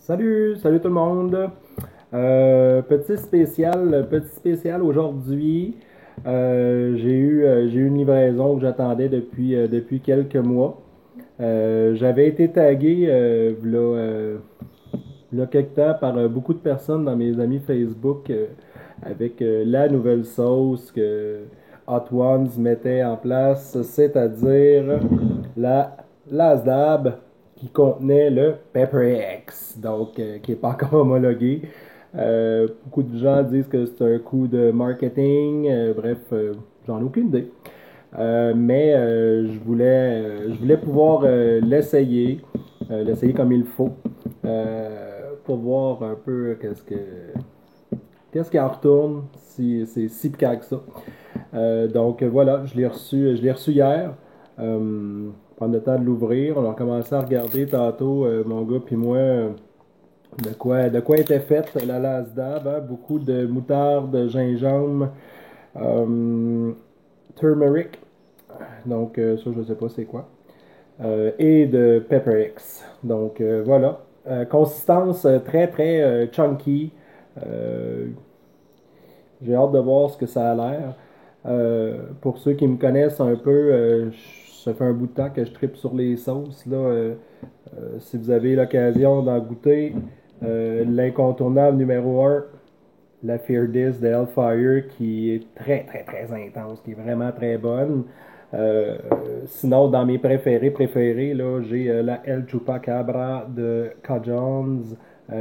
Salut tout le monde. Petit spécial aujourd'hui. J'ai eu une livraison que j'attendais depuis quelques mois. J'avais été tagué v'là quelque temps par beaucoup de personnes dans mes amis Facebook avec la nouvelle sauce que Hot Ones mettait en place, c'est-à-dire la Lasdab qui contenait le Pepper X, donc qui n'est pas encore homologué. Beaucoup de gens disent que c'est un coup de marketing, bref, j'en ai aucune idée. Mais je voulais pouvoir l'essayer comme il faut, pour voir un peu qu'est-ce qui en retourne si c'est si piquant que ça. Donc voilà, je l'ai reçu hier. Prendre le temps de l'ouvrir. On a commencé à regarder tantôt, mon gars puis moi, de quoi était faite la Lasdab. Hein? Beaucoup de moutarde, de gingembre, euh, turmeric. Donc ça, je ne sais pas c'est quoi. Et de Pepper X. Donc voilà. Consistance très très chunky. Euh, J'ai hâte de voir ce que ça a l'air. Pour ceux qui me connaissent un peu, ça fait un bout de temps que je tripe sur les sauces. Là, si vous avez l'occasion d'en goûter, l'incontournable numéro un, la Fear This de Hellfire, qui est très très très intense, qui est vraiment très bonne. Euh, Sinon, dans mes préférés, là, j'ai la El Chupacabra de Cajons,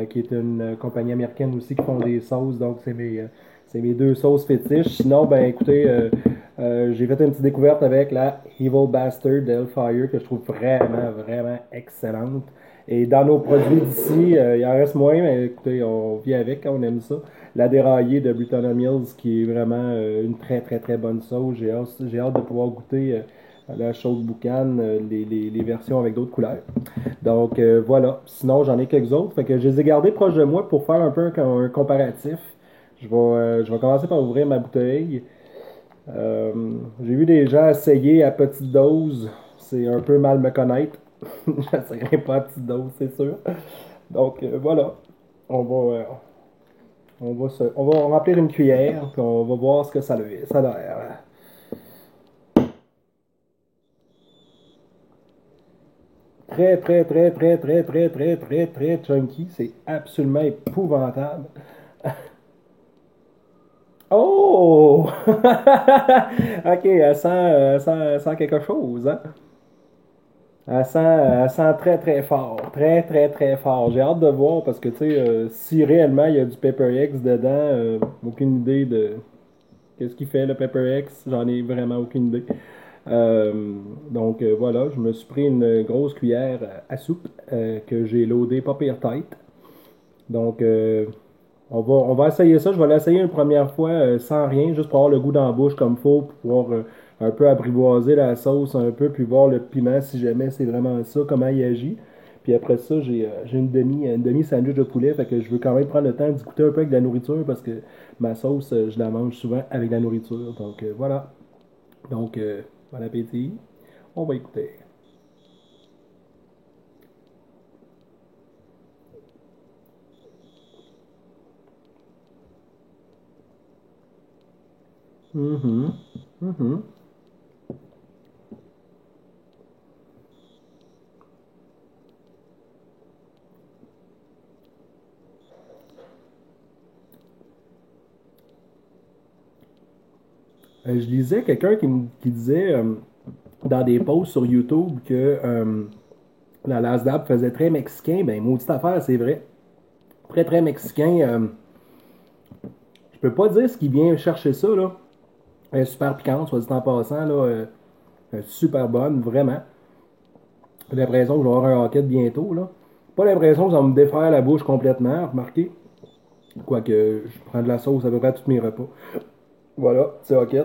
qui est une compagnie américaine aussi qui font des sauces, donc c'est mes deux sauces fétiches. Sinon, ben écoutez, j'ai fait une petite découverte avec la Evil Bastard de Hellfire que je trouve vraiment, vraiment excellente. Et dans nos produits d'ici, il en reste moins, mais écoutez, on vit avec, on aime ça. La déraillée de Britannia Mills, qui est vraiment une très très très bonne sauce. J'ai hâte de pouvoir goûter la chaude boucane, les versions avec d'autres couleurs. Donc voilà. Sinon, j'en ai quelques autres. Fait que je les ai gardés proches de moi pour faire un peu un comparatif. Je vais commencer par ouvrir ma bouteille. Euh, j'ai vu des gens essayer à petite dose. C'est un peu mal me connaître. Je n'essayerai pas à petite dose, c'est sûr. Donc voilà. On va, on va remplir une cuillère, puis on va voir ce que ça a l'air. Très, très, très, très, très, très, très, très, très chunky. C'est absolument épouvantable. Oh! Ok, elle sent quelque chose, hein? Elle sent très, très fort. Très, très, très fort. J'ai hâte de voir parce que, tu sais, si réellement il y a du Pepper X dedans, aucune idée de qu'est-ce qu'il fait le Pepper X. J'en ai vraiment aucune idée. Euh, donc voilà, je me suis pris une grosse cuillère à soupe que j'ai loadé pas pire tête. Donc on va essayer ça. Je vais l'essayer une première fois sans rien, juste pour avoir le goût dans la bouche comme il faut, pour pouvoir un peu apprivoiser la sauce un peu, puis voir le piment si jamais c'est vraiment ça, comment il agit. Puis après ça, j'ai une demi sandwich de poulet, fait que je veux quand même prendre le temps d'y goûter un peu avec de la nourriture parce que ma sauce, je la mange souvent avec de la nourriture. Donc voilà. Donc bon appétit. On va écouter. Mhm. Mhm. Je lisais quelqu'un qui disait dans des posts sur YouTube que la Lasdab faisait très mexicain. Ben, maudite affaire, c'est vrai. Très, très mexicain. Je peux pas dire ce qui vient chercher ça, là. Elle est super piquante, soit dit en passant, là. Super bonne, vraiment. J'ai l'impression que je vais avoir un hockey bientôt, là. Pas l'impression que ça va me défaire la bouche complètement, remarquez. Quoique, je prends de la sauce à peu près à tous mes repas. Voilà, c'est hockey.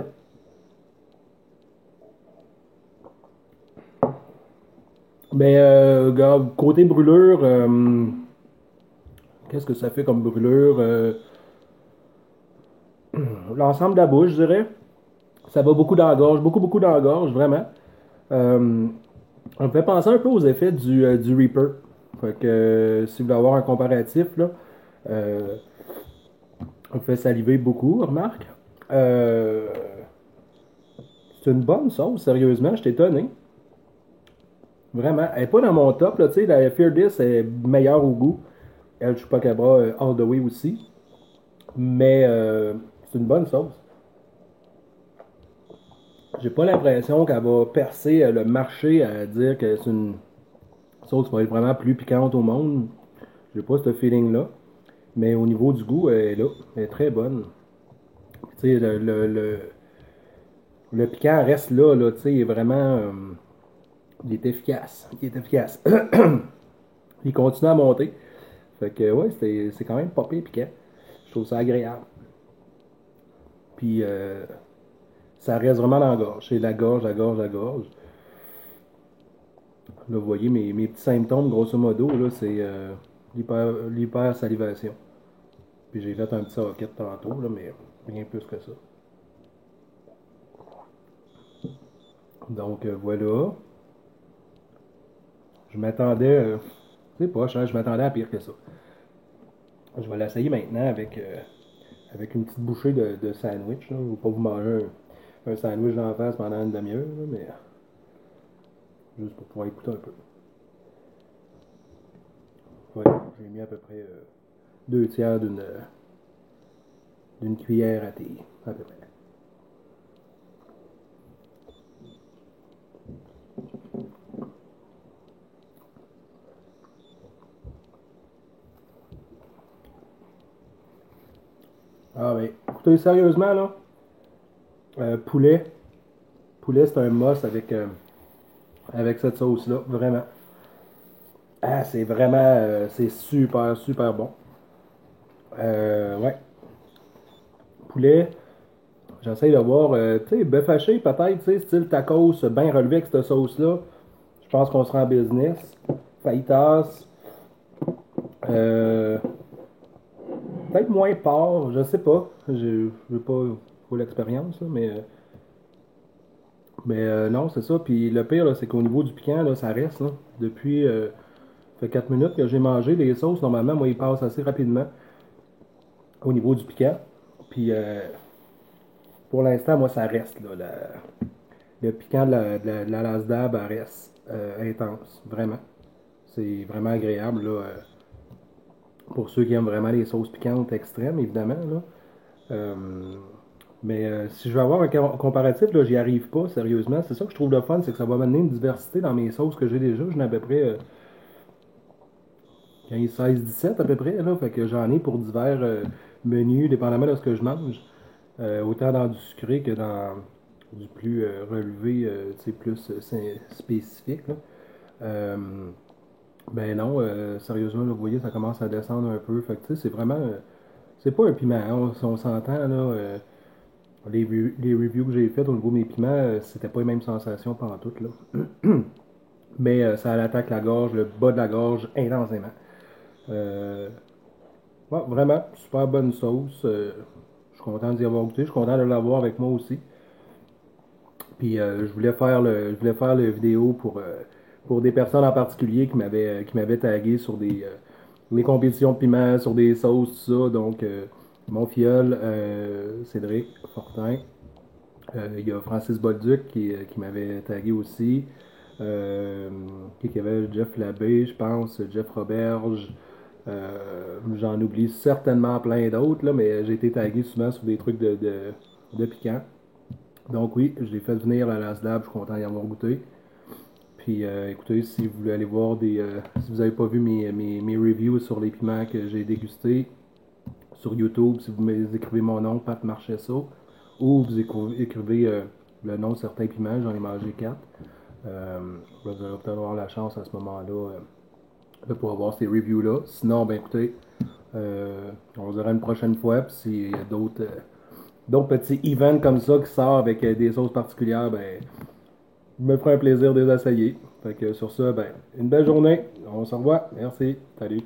Mais, côté brûlure, qu'est-ce que ça fait comme brûlure? L'ensemble de la bouche, je dirais. Ça va beaucoup dans la gorge, beaucoup, beaucoup dans la gorge, vraiment. Euh, on me fait penser un peu aux effets du Reaper. Fait que si vous voulez avoir un comparatif, là, euh, on me fait saliver beaucoup, remarque. Euh, c'est une bonne sauce, sérieusement, je suis étonné. Vraiment. Elle n'est pas dans mon top, là, tu sais, la Fear This est meilleure au goût. El Chupacabra All the Way aussi. Mais c'est une bonne sauce. J'ai pas l'impression qu'elle va percer le marché à dire que c'est une sauce qui va être vraiment plus piquante au monde. J'ai pas ce feeling-là. Mais au niveau du goût, elle est là. Elle est très bonne. Tu sais, le piquant reste là, là, tu sais, il est vraiment. Il est efficace. Il est efficace. Il continue à monter. Fait que, ouais, c'est quand même pas pire piquant. Je trouve ça agréable. Puis, ça reste vraiment dans la gorge. C'est la gorge, la gorge, la gorge. Là, vous voyez, mes petits symptômes, grosso modo, là, c'est l'hyper salivation. Puis j'ai fait un petit roquette tantôt, là, mais rien plus que ça. Donc, voilà. Je m'attendais, c'est pas cher, je m'attendais à pire que ça. Je vais l'essayer maintenant avec une petite bouchée de sandwich. Là. Je ne vais pas vous manger un sandwich d'en face pendant une demi-heure, là, mais juste pour pouvoir écouter un peu. Voilà, j'ai mis à peu près 2 tiers d'une cuillère à thé, à peu près. Ah ben, écoutez, sérieusement, là, poulet, poulet c'est un must avec cette sauce-là, vraiment. Ah, c'est vraiment, c'est super, super bon. Ouais, poulet, j'essaie de voir, tu sais, bœuf haché peut-être, tu sais, style tacos, bien relevé avec cette sauce-là. Je pense qu'on sera en business. Fajitas, euh, peut-être moins porc, je sais pas. Je veux pas l'expérience, là, mais non, c'est ça. Puis le pire, là, c'est qu'au niveau du piquant, là, ça reste. Là. Depuis ça fait 4 minutes que j'ai mangé les sauces. Normalement, moi, ils passent assez rapidement au niveau du piquant. Puis pour l'instant, moi, ça reste. Là, le piquant de la Lasdab reste intense, vraiment. C'est vraiment agréable là, pour ceux qui aiment vraiment les sauces piquantes extrêmes, évidemment. Là. Euh, mais si je veux avoir un comparatif, là, j'y arrive pas, sérieusement. C'est ça que je trouve le fun, c'est que ça va m'amener une diversité dans mes sauces que j'ai déjà. J'en ai à peu près 15, 16, 17 à peu près. Là, fait que j'en ai pour divers menus, dépendamment de ce que je mange. Autant dans du sucré que dans du plus relevé, plus spécifique. Là. Euh, ben non, sérieusement, là, vous voyez, ça commence à descendre un peu. Fait que c'est vraiment. C'est pas un piment, hein, on s'entend là. Les reviews que j'ai faites au niveau de mes piments, c'était pas les mêmes sensations pendant tout là. Mais ça attaque la gorge, le bas de la gorge intensément. Euh, ouais, vraiment, super bonne sauce. Je suis content d'y avoir goûté. Je suis content de l'avoir avec moi aussi. Puis je voulais faire le vidéo pour des personnes en particulier qui m'avaient tagué sur les compétitions de piment, sur des sauces, tout ça. Donc, mon filleul, Cédric Fortin. Il y a Francis Bolduc qui m'avait tagué aussi. Qui avait Jeff Labbé, je pense, Jeff Roberge. J'en oublie certainement plein d'autres, là, mais j'ai été tagué souvent sur des trucs de piquant. Donc oui, je l'ai fait venir à l'Aslab, je suis content d'y avoir goûté. Puis écoutez, si vous voulez aller voir si vous n'avez pas vu mes reviews sur les piments que j'ai dégustés sur YouTube, si vous écrivez mon nom, Pat Marchesso, ou vous écrivez le nom de certains piments, j'en ai mangé 4. Vous allez peut-être avoir la chance à ce moment-là de pouvoir voir ces reviews-là. Sinon, ben écoutez, on se verra une prochaine fois. Puis s'il y a d'autres petits events comme ça qui sortent avec des sauces particulières, ben, je me ferai un plaisir de les essayer. Fait que sur ça, ben, une belle journée. On se revoit. Merci. Salut.